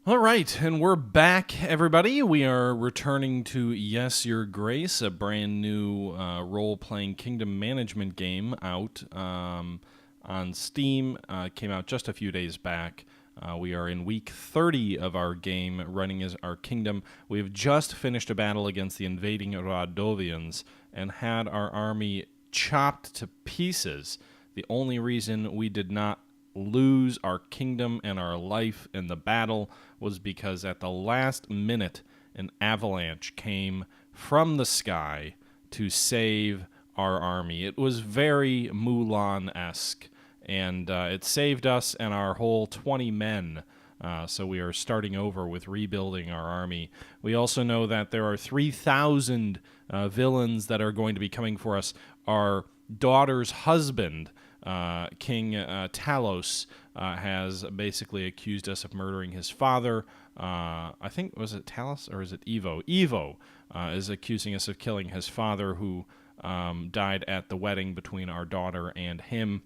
All right, and we're back, everybody. We are returning to Yes, Your Grace, a brand new role-playing kingdom management game out on Steam. Came out just a few days back. We are in week 30 of our game, running as our kingdom. We have just finished a battle against the invading Radovians and had our army chopped to pieces. The only reason we did not lose our kingdom and our life in the battle was because at the last minute an avalanche came from the sky to save our army. It was very Mulan-esque, and it saved us and our whole 20 men. So we are starting over with rebuilding our army. We also know that there are 3,000 villains that are going to be coming for us. Our daughter's husband, King Talos, has basically accused us of murdering his father. I think, was it Talos or is it Evo? Evo is accusing us of killing his father, who died at the wedding between our daughter and him.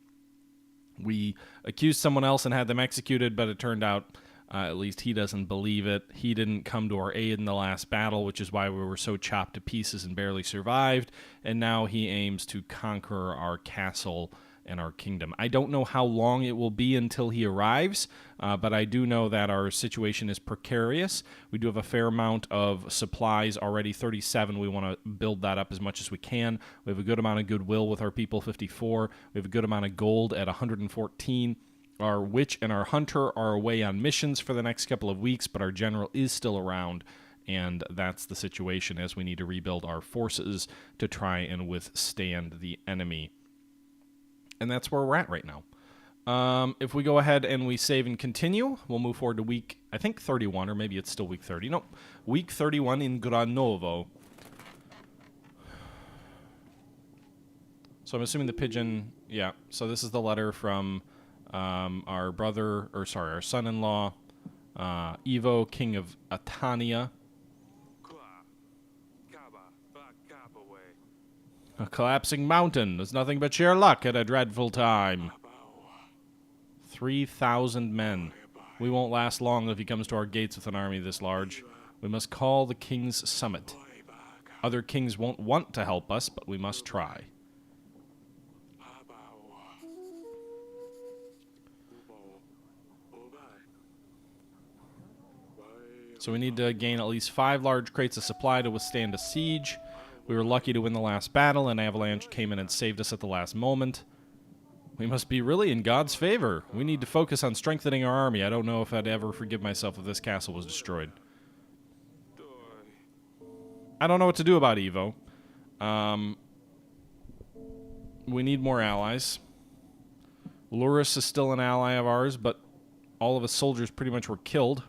We accused someone else and had them executed, but it turned out at least he doesn't believe it. He didn't come to our aid in the last battle, which is why we were so chopped to pieces and barely survived. And now he aims to conquer our castle and our kingdom. I don't know how long it will be until he arrives, but I do know that our situation is precarious. We do have a fair amount of supplies already, 37. We want to build that up as much as we can. We have a good amount of goodwill with our people, 54. We have a good amount of gold at 114. Our witch and our hunter are away on missions for the next couple of weeks, but our general is still around, and that's the situation as we need to rebuild our forces to try and withstand the enemy. And that's where we're at right now. If we go ahead and we save and continue, we'll move forward to week, I think 31, or maybe it's still week 30. Nope, week 31 in Granovo. So I'm assuming the pigeon, yeah. So this is the letter from our brother, or sorry, our son-in-law, Evo, king of Atania. A collapsing mountain is nothing but sheer luck at a dreadful time. 3,000 men. We won't last long if he comes to our gates with an army this large. We must call the king's summit. Other kings won't want to help us, but we must try. So we need to gain at least 5 large crates of supply to withstand a siege. We were lucky to win the last battle, and Avalanche came in and saved us at the last moment. We must be really in God's favor. We need to focus on strengthening our army. I don't know if I'd ever forgive myself if this castle was destroyed. I don't know what to do about Evo. We need more allies. Luris is still an ally of ours, but all of his soldiers pretty much were killed.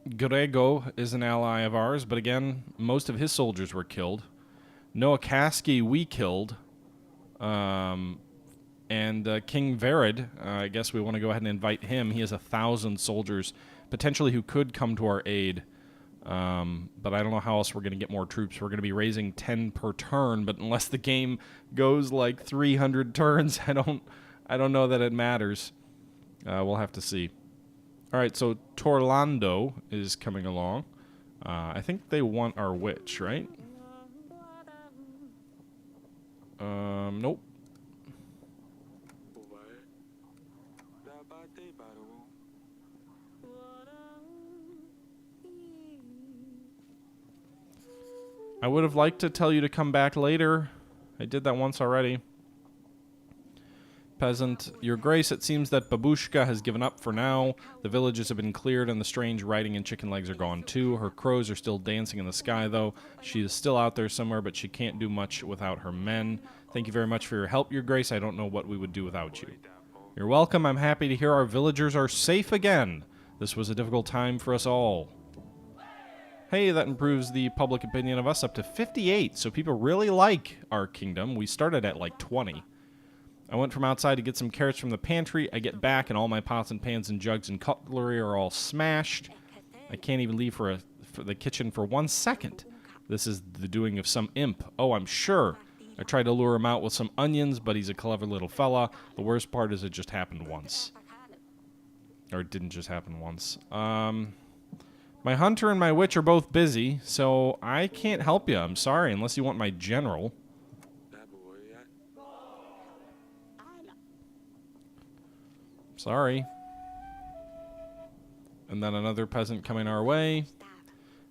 Griego is an ally of ours, but again, most of his soldiers were killed. Noakaski we killed. And King Verid, I guess we want to go ahead and invite him. He has 1,000 soldiers, potentially, who could come to our aid. But I don't know how else we're going to get more troops. We're going to be raising 10 per turn, but unless the game goes like 300 turns, I don't know that it matters. We'll have to see. All right, so Torlando is coming along. I think they want our witch, right? Nope. I would have liked to tell you to come back later. I did that once already. Peasant, Your Grace, it seems that Babushka has given up for now. The villages have been cleared and the strange writing and chicken legs are gone too. Her crows are still dancing in the sky though. She is still out there somewhere, but she can't do much without her men. Thank you very much for your help, Your Grace. I don't know what we would do without you. You're welcome. I'm happy to hear our villagers are safe again. This was a difficult time for us all. Hey, that improves the public opinion of us up to 58, so people really like our kingdom. We started at like 20. I went from outside to get some carrots from the pantry. I get back and all my pots and pans and jugs and cutlery are all smashed. I can't even leave for the kitchen for 1 second. This is the doing of some imp. Oh, I'm sure. I tried to lure him out with some onions, but he's a clever little fella. The worst part is it just happened once. Or it didn't just happen once. My hunter and my witch are both busy, so I can't help you. I'm sorry, unless you want my general. Sorry. And then another peasant coming our way.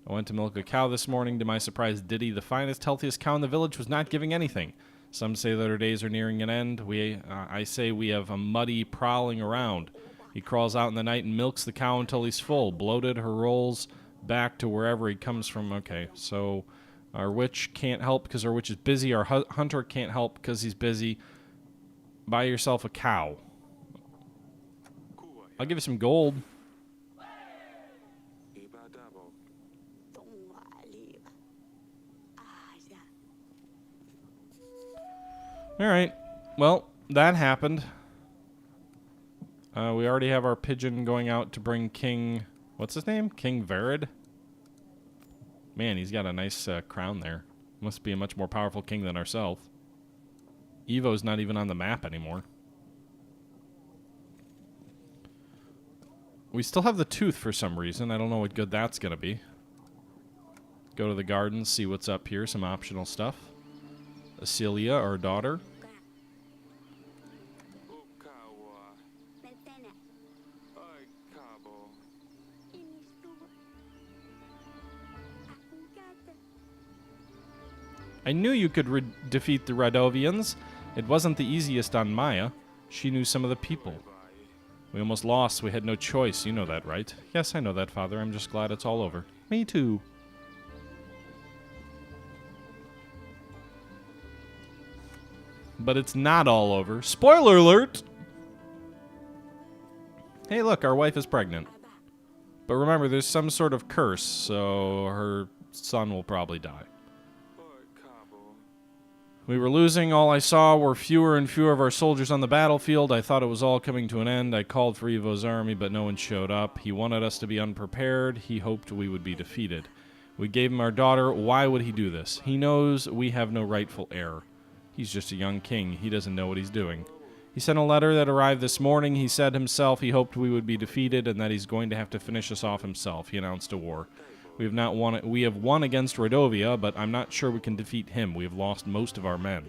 I went to milk a cow this morning. To my surprise, Diddy, the finest, healthiest cow in the village, was not giving anything. Some say that her days are nearing an end. I say we have a muddy prowling around. He crawls out in the night and milks the cow until he's full. Bloated, her rolls back to wherever he comes from. Okay, so our witch can't help because our witch is busy. Our hunter can't help because he's busy. Buy yourself a cow. I'll give you some gold. Alright, well, that happened. We already have our pigeon going out to bring King... What's his name? King Verid? Man, he's got a nice crown there. Must be a much more powerful king than ourselves. Evo's not even on the map anymore. We still have the tooth for some reason. I don't know what good that's going to be. Go to the gardens, see what's up here. Some optional stuff. Acelia, our daughter. I knew you could defeat the Radovians. It wasn't the easiest on Maya. She knew some of the people. We almost lost. We had no choice. You know that, right? Yes, I know that, Father. I'm just glad it's all over. Me too. But it's not all over. Spoiler alert! Hey, look, our wife is pregnant. But remember, there's some sort of curse, so her son will probably die. We were losing. All I saw were fewer and fewer of our soldiers on the battlefield. I thought it was all coming to an end. I called for Evo's army, but no one showed up. He wanted us to be unprepared. He hoped we would be defeated. We gave him our daughter. Why would he do this? He knows we have no rightful heir. He's just a young king. He doesn't know what he's doing. He sent a letter that arrived this morning. He said himself he hoped we would be defeated and that he's going to have to finish us off himself. He announced a war. We have won against Rodovia, but I'm not sure we can defeat him. We have lost most of our men.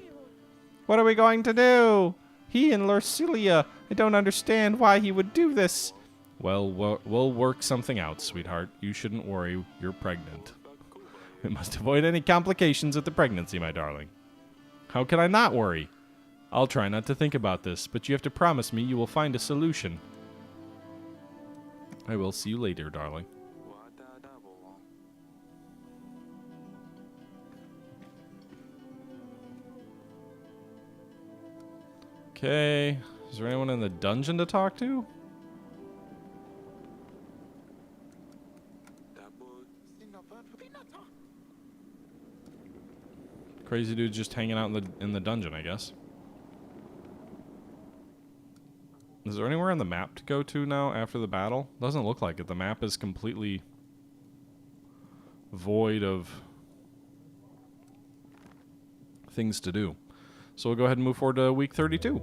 What are we going to do? He and Lurcilia. I don't understand why he would do this. Well, we'll work something out, sweetheart. You shouldn't worry. You're pregnant. We must avoid any complications with the pregnancy, my darling. How can I not worry? I'll try not to think about this, but you have to promise me you will find a solution. I will see you later, darling. Okay. Is there anyone in the dungeon to talk to? Crazy dude just hanging out in the dungeon, I guess. Is there anywhere on the map to go to now after the battle? Doesn't look like it. The map is completely void of things to do. So we'll go ahead and move forward to week 32.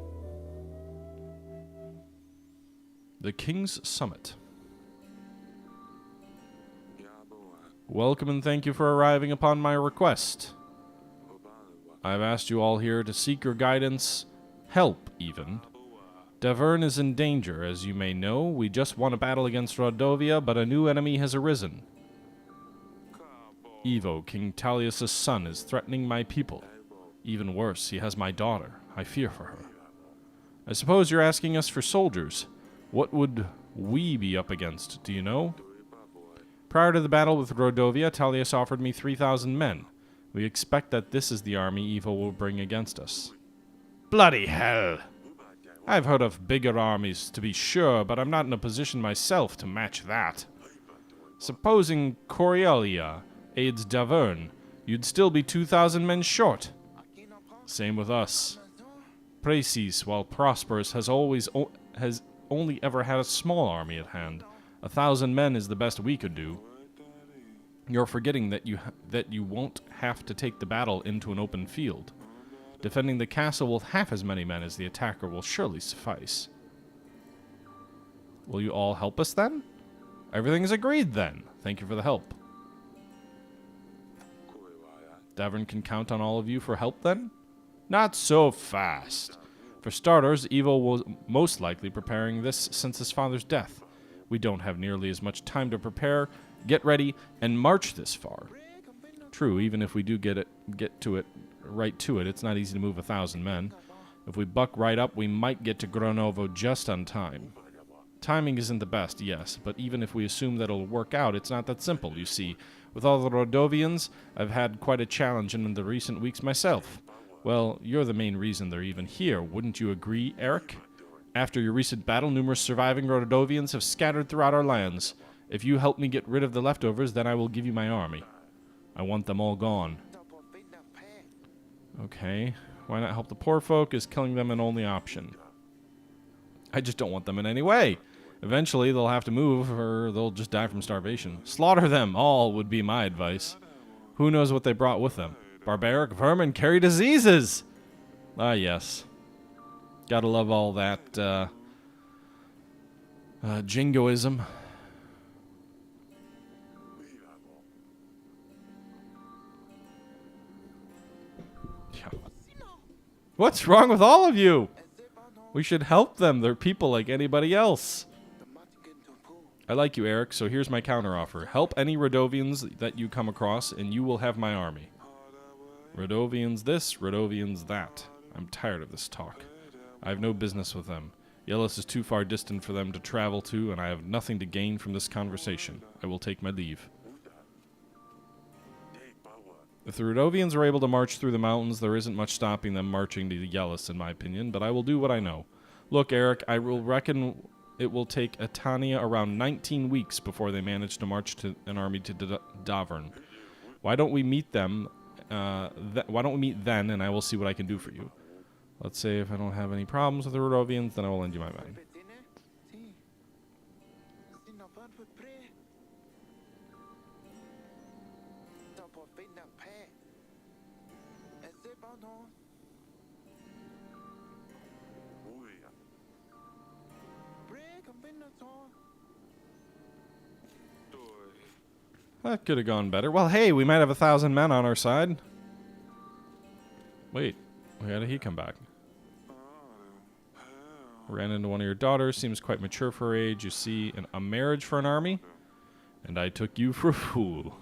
The King's Summit. Welcome and thank you for arriving upon my request. I've asked you all here to seek your guidance, help even. Davern is in danger, as you may know. We just won a battle against Rodovia, but a new enemy has arisen. Evo, King Talius' son, is threatening my people. Even worse, he has my daughter. I fear for her. I suppose you're asking us for soldiers. What would we be up against, do you know? Prior to the battle with Rodovia, Talius offered me 3,000 men. We expect that this is the army Evo will bring against us. Bloody hell! I've heard of bigger armies, to be sure, but I'm not in a position myself to match that. Supposing Coriolia aids Davern, you'd still be 2,000 men short. Same with us. Precis, while prosperous, has only ever had a small army at hand. 1,000 men is the best we could do. You're forgetting that you won't have to take the battle into an open field. Defending the castle with half as many men as the attacker will surely suffice. Will you all help us then? Everything's agreed then. Thank you for the help. Davern can count on all of you for help then? Not so fast. For starters, Evo was most likely preparing this since his father's death. We don't have nearly as much time to prepare, get ready, and march this far. True, even if we do get right to it, it's not easy to move 1,000 men. If we buck right up, we might get to Gronovo just on time. Timing isn't the best, yes, but even if we assume that it'll work out, it's not that simple, you see. With all the Rodovians, I've had quite a challenge in the recent weeks myself. Well, you're the main reason they're even here, wouldn't you agree, Eric? After your recent battle, numerous surviving Rodovians have scattered throughout our lands. If you help me get rid of the leftovers, then I will give you my army. I want them all gone. Okay, why not help the poor folk? Is killing them an only option? I just don't want them in any way. Eventually, they'll have to move, or they'll just die from starvation. Slaughter them all would be my advice. Who knows what they brought with them? Barbaric vermin carry diseases! Ah, yes. Gotta love all that, jingoism. Yeah. What's wrong with all of you? We should help them. They're people like anybody else. I like you, Eric, so here's my counteroffer. Help any Rodovians that you come across, and you will have my army. Rodovians this, Rodovians that. I'm tired of this talk. I have no business with them. Yellis is too far distant for them to travel to, and I have nothing to gain from this conversation. I will take my leave. If the Rodovians are able to march through the mountains, there isn't much stopping them marching to Yellis, in my opinion, but I will do what I know. Look, Eric, I will reckon it will take Etania around 19 weeks before they manage to march to an army to Davern. Why don't we meet them? Why don't we meet then, and I will see what I can do for you. Let's say if I don't have any problems with the Rodovians, then I will lend you my men. That could have gone better. Well, hey, we might have 1,000 men on our side. Wait, how did he come back? Ran into one of your daughters. Seems quite mature for her age. You see, a marriage for an army? And I took you for a fool.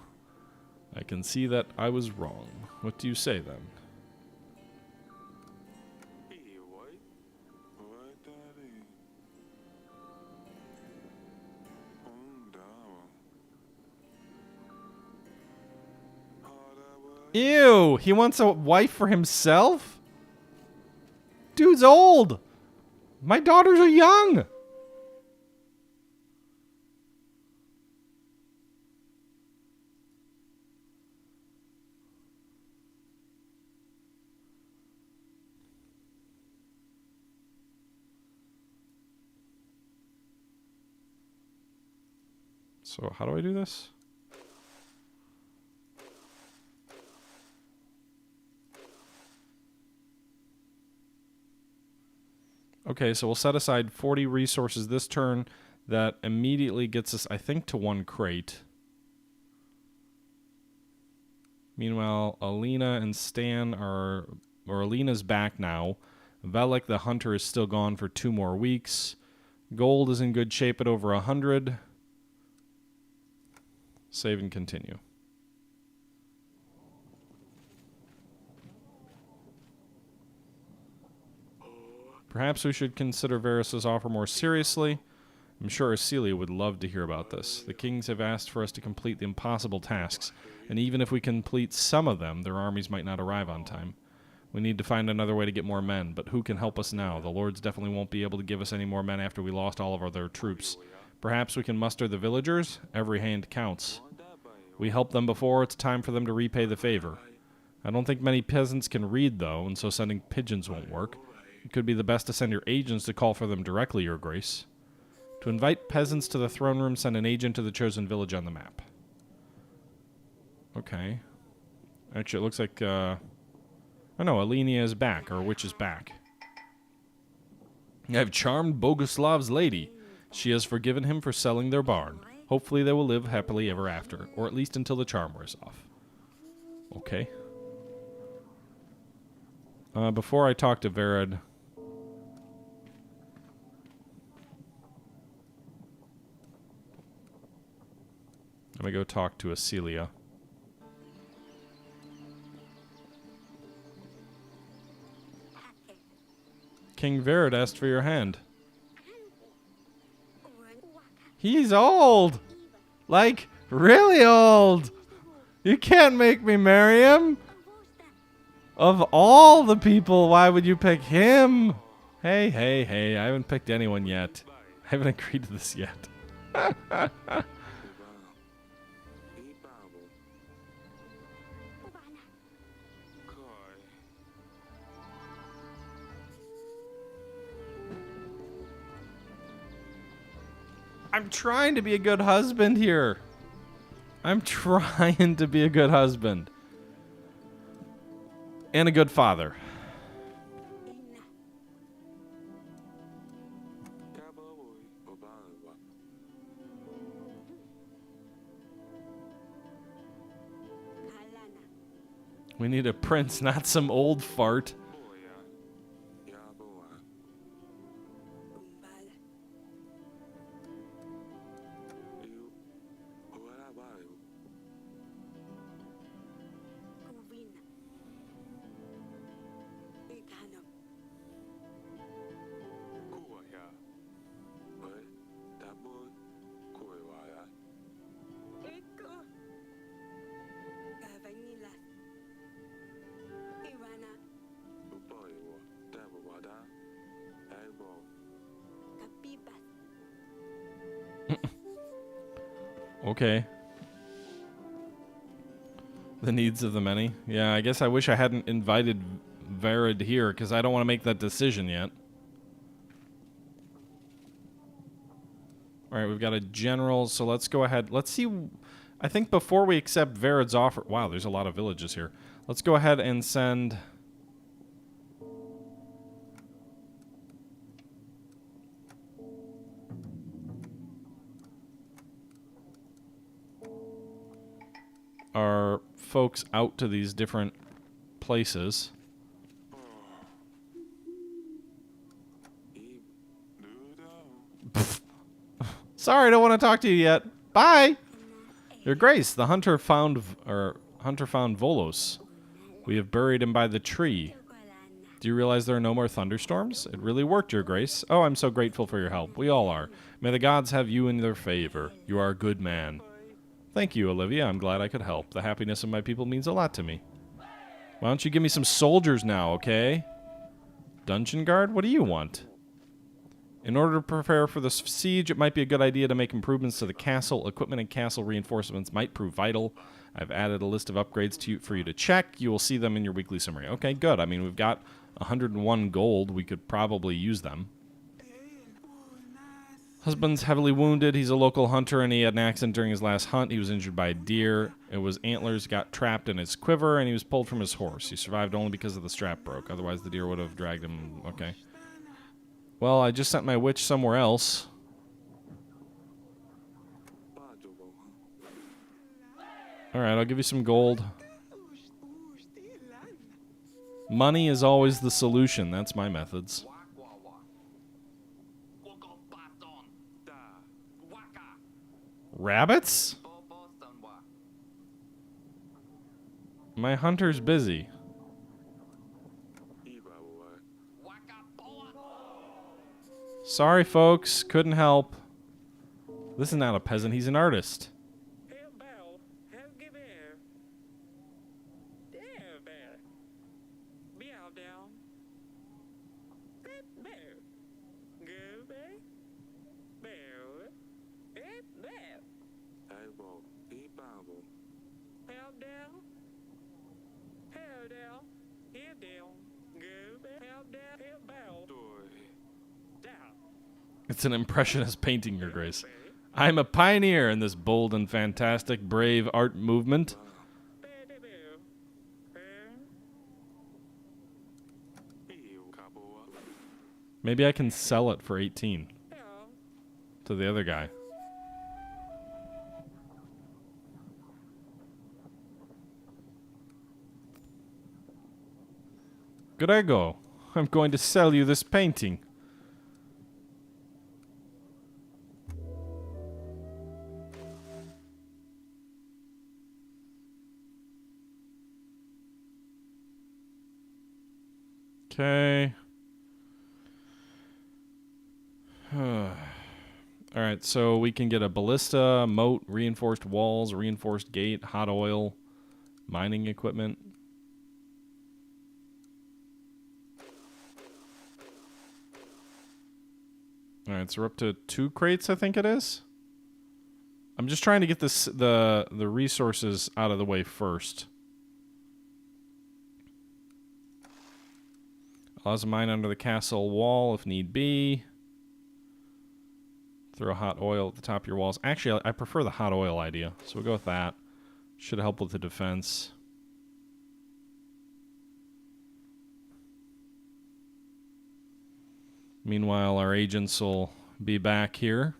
I can see that I was wrong. What do you say, then? Ew, he wants a wife for himself? Dude's old. My daughters are young. So how do I do this? Okay, so we'll set aside 40 resources this turn. That immediately gets us, I think, to 1 crate. Meanwhile, Alina and Stan are... Or Alina's back now. Velik the Hunter is still gone for 2 more weeks. Gold is in good shape at over 100. Save and continue. Perhaps we should consider Varys' offer more seriously. I'm sure Celia would love to hear about this. The kings have asked for us to complete the impossible tasks, and even if we complete some of them, their armies might not arrive on time. We need to find another way to get more men, but who can help us now? The lords definitely won't be able to give us any more men after we lost all of their troops. Perhaps we can muster the villagers? Every hand counts. We helped them before, it's time for them to repay the favor. I don't think many peasants can read, though, and so sending pigeons won't work. It could be the best to send your agents to call for them directly, Your Grace. To invite peasants to the throne room, send an agent to the chosen village on the map. Okay. Actually, it looks like, oh no, Alenia is back, or Witch is back. I have charmed Boguslav's lady. She has forgiven him for selling their barn. Hopefully they will live happily ever after, or at least until the charm wears off. Okay. Before I talk to Vered, I'm gonna go talk to Acelia. King Vered asked for your hand. He's old! Like, really old! You can't make me marry him! Of all the people, why would you pick him? Hey, hey, hey, I haven't picked anyone yet. I haven't agreed to this yet. I'm trying to be a good husband here. I'm trying to be a good husband. And a good father. We need a prince, not some old fart. Okay. The needs of the many. Yeah, I guess I wish I hadn't invited Vered here, because I don't want to make that decision yet. Alright, we've got a general, so let's go ahead. Let's see. I think before we accept Vered's offer... Wow, there's a lot of villages here. Let's go ahead and send... our folks out to these different places. Sorry, I don't want to talk to you yet. Bye. Your Grace, the hunter found Volos. We have buried him by the tree. Do you realize there are no more thunderstorms? It really worked, Your Grace. Oh, I'm so grateful for your help. We all are. May the gods have you in their favor. You are a good man. Thank you, Olivia. I'm glad I could help. The happiness of my people means a lot to me. Why don't you give me some soldiers now, okay? Dungeon guard, what do you want? In order to prepare for the siege, it might be a good idea to make improvements to the castle. Equipment and castle reinforcements might prove vital. I've added a list of upgrades for you to check. You will see them in your weekly summary. Okay, good. I mean, we've got 101 gold. We could probably use them. Husband's heavily wounded. He's a local hunter, and he had an accident during his last hunt. He was injured by a deer. It was antlers got trapped in his quiver, and he was pulled from his horse. He survived only because of the strap broke. Otherwise, the deer would have dragged him. Okay. Well, I just sent my witch somewhere else. Alright, I'll give you some gold. Money is always the solution. That's my methods. Rabbits? My hunter's busy. Sorry, folks. Couldn't help. This is not a peasant. He's an artist. It's an impressionist painting, Your Grace. I'm a pioneer in this bold and fantastic, brave art movement. Maybe I can sell it for 18. to the other guy. Griego, I'm going to sell you this painting. Okay. Alright, so we can get a ballista, moat, reinforced walls, reinforced gate, hot oil, mining equipment. Alright, so we're up to 2 crates, I think it is. I'm just trying to get this the resources out of the way first. Allows a mine under the castle wall if need be. Throw hot oil at the top of your walls. Actually, I prefer the hot oil idea, so we'll go with that. Should help with the defense. Meanwhile, our agents will be back here.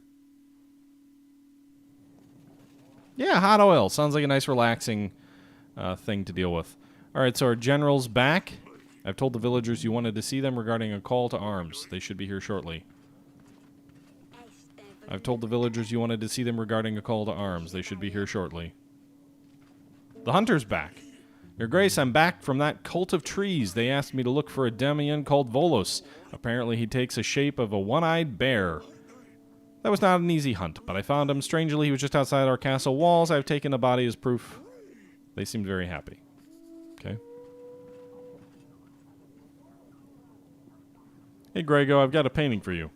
Yeah, hot oil. Sounds like a nice relaxing thing to deal with. Alright, so our general's back. I've told the villagers you wanted to see them regarding a call to arms. They should be here shortly. I've told the villagers you wanted to see them regarding a call to arms. They should be here shortly. The hunter's back. Your Grace, I'm back from that cult of trees. They asked me to look for a Demian called Volos. Apparently he takes the shape of a one-eyed bear. That was not an easy hunt, but I found him. Strangely, he was just outside our castle walls. I've taken the body as proof. They seemed very happy. Okay. Hey, Griego, I've got a painting for you.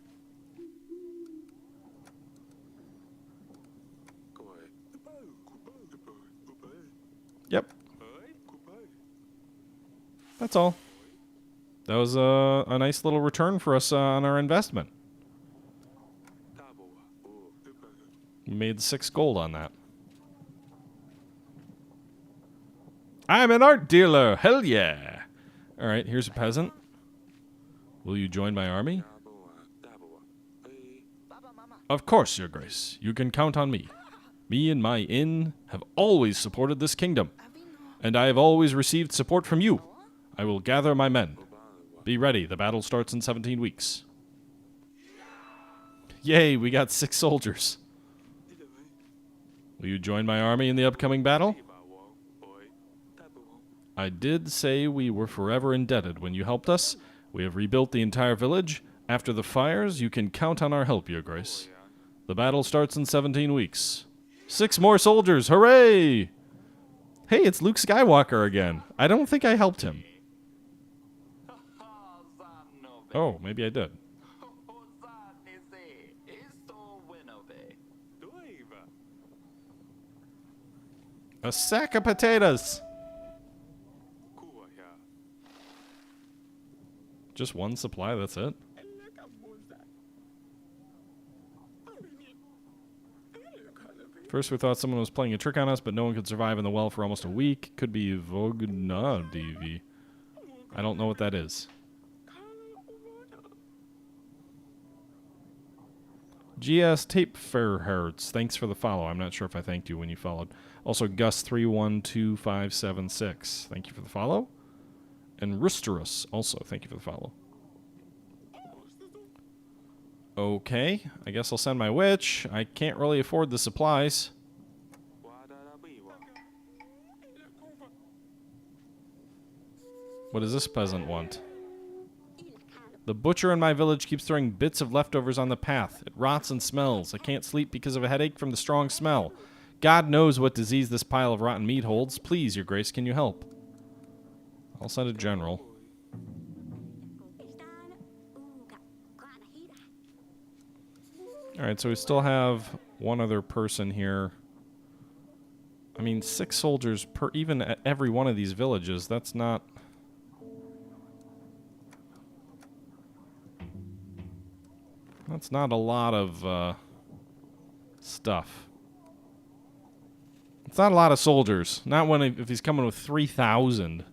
Yep. That's all. That was a nice little return for us on our investment. We made 6 gold on that. I'm an art dealer! Hell yeah! Alright, here's a peasant. Will you join my army? Of course, Your Grace. You can count on me. Me and my inn have always supported this kingdom, and I have always received support from you. I will gather my men. Be ready. The battle starts in 17 weeks. Yay, we got 6 soldiers. Will you join my army in the upcoming battle? I did say we were forever indebted when you helped us. We have rebuilt the entire village. After the fires, you can count on our help, Your Grace. The battle starts in 17 weeks. 6 more soldiers! Hooray! Hey, it's Luke Skywalker again. I don't think I helped him. Oh, maybe I did. A sack of potatoes! Just 1 supply, that's it? First we thought someone was playing a trick on us, but no one could survive in the well for almost a week. Could be Vognadivi. I don't know what that is. GS Tape Fairhertz, thanks for the follow. I'm not sure if I thanked you when you followed. Also Gus312576, thank you for the follow. And Roosterus, also thank you for the follow. Okay, I guess I'll send my witch. I can't really afford the supplies. What does this peasant want? The butcher in my village keeps throwing bits of leftovers on the path. It rots and smells. I can't sleep because of a headache from the strong smell. God knows what disease this pile of rotten meat holds. Please, Your Grace, can you help? I'll send a general. Alright, so we still have 1 other person here. I mean, 6 soldiers per even at every one of these villages. That's not... That's not a lot of stuff. It's not a lot of soldiers. Not when if he's coming with 3,000.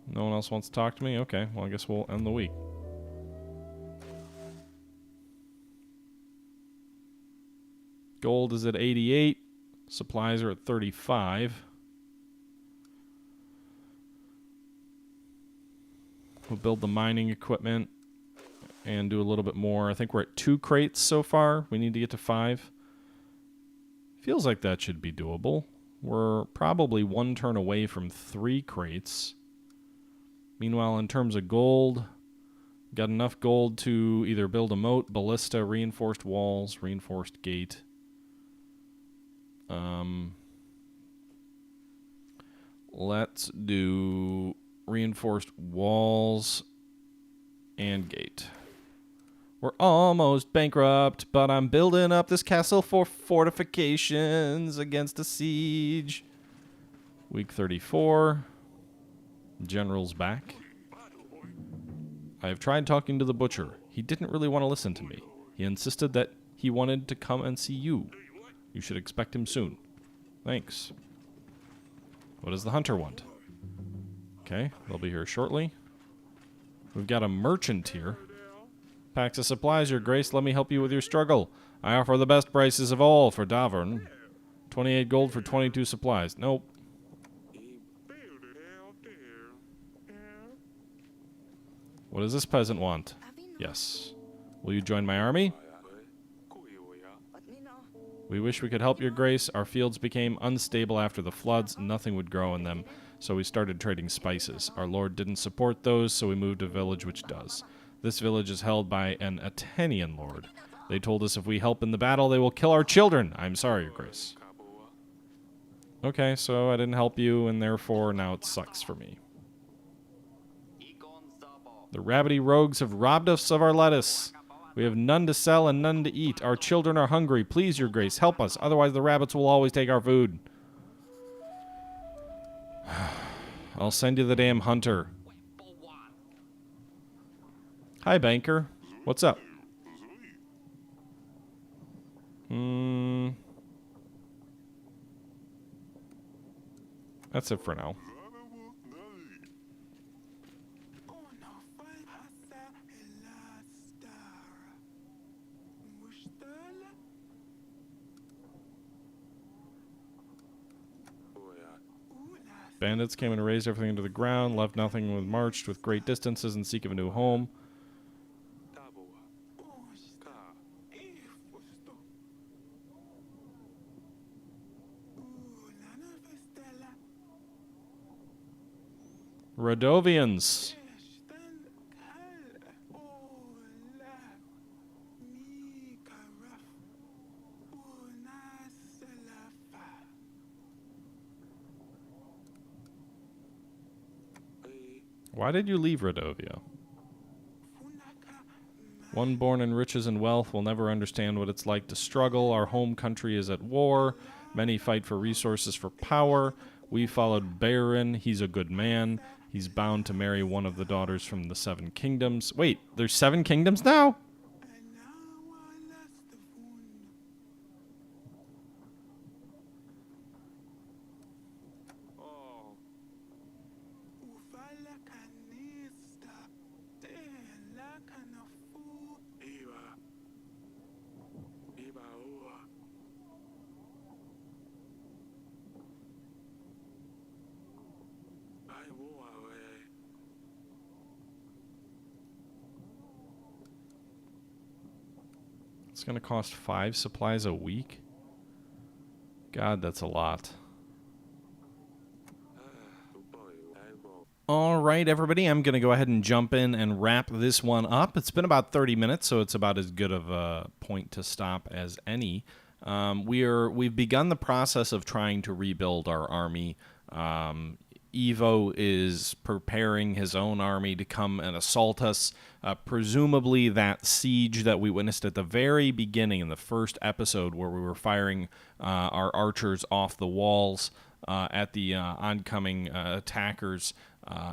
No one else wants to talk to me? Okay, well I guess we'll end the week. Gold is at 88. Supplies are at 35. We'll build the mining equipment and do a little bit more. I think we're at 2 crates so far. We need to get to 5. Feels like that should be doable. We're probably 1 turn away from 3 crates. Meanwhile, in terms of gold, got enough gold to either build a moat, ballista, reinforced walls, reinforced gate. Let's do reinforced walls and gate. We're almost bankrupt, but I'm building up this castle for fortifications against a siege. Week 34. General's back. I have tried talking to the butcher. He didn't really want to listen to me. He insisted that he wanted to come and see you. You should expect him soon. Thanks. What does the hunter want? Okay, they'll be here shortly. We've got a merchant here. Packs of supplies, your grace. Let me help you with your struggle. I offer the best prices of all for Davern. 28 gold for 22 supplies. Nope. What does this peasant want? Yes. Will you join my army? We wish we could help your grace. Our fields became unstable after the floods. Nothing would grow in them, so we started trading spices. Our lord didn't support those, so we moved to a village which does. This village is held by an Athenian lord. They told us if we help in the battle, they will kill our children. I'm sorry, your grace. Okay, so I didn't help you, and therefore now it sucks for me. The rabbity rogues have robbed us of our lettuce. We have none to sell and none to eat. Our children are hungry. Please, your grace, help us. Otherwise, the rabbits will always take our food. I'll send you the damn hunter. Hi, banker. What's up? That's it for now. Bandits came and razed everything into the ground, left nothing, and marched with great distances in seek of a new home. Radovians. Why did you leave Radovia? One born in riches and wealth will never understand what it's like to struggle. Our home country is at war. Many fight for resources for power. We followed Baron. He's a good man. He's bound to marry one of the daughters from the 7 kingdoms. Wait, there's 7 kingdoms now? It's going to cost 5 supplies a week? God, that's a lot. All right, everybody, I'm going to go ahead and jump in and wrap this one up. It's been about 30 minutes, so it's about as good of a point to stop as any. We've begun the process of trying to rebuild our army. Evo is preparing his own army to come and assault us. Presumably that siege that we witnessed at the very beginning in the first episode where we were firing our archers off the walls at the oncoming attackers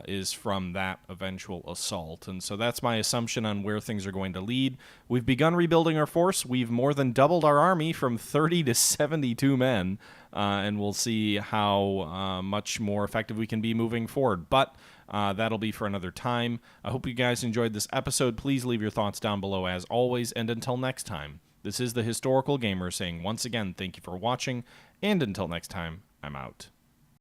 is from that eventual assault. And so that's my assumption on where things are going to lead. We've begun rebuilding our force. We've more than doubled our army from 30 to 72 men. And we'll see how much more effective we can be moving forward. But that'll be for another time. I hope you guys enjoyed this episode. Please leave your thoughts down below as always. And until next time, This is the Historical Gamer saying once again, thank you for watching, and until next time, I'm out.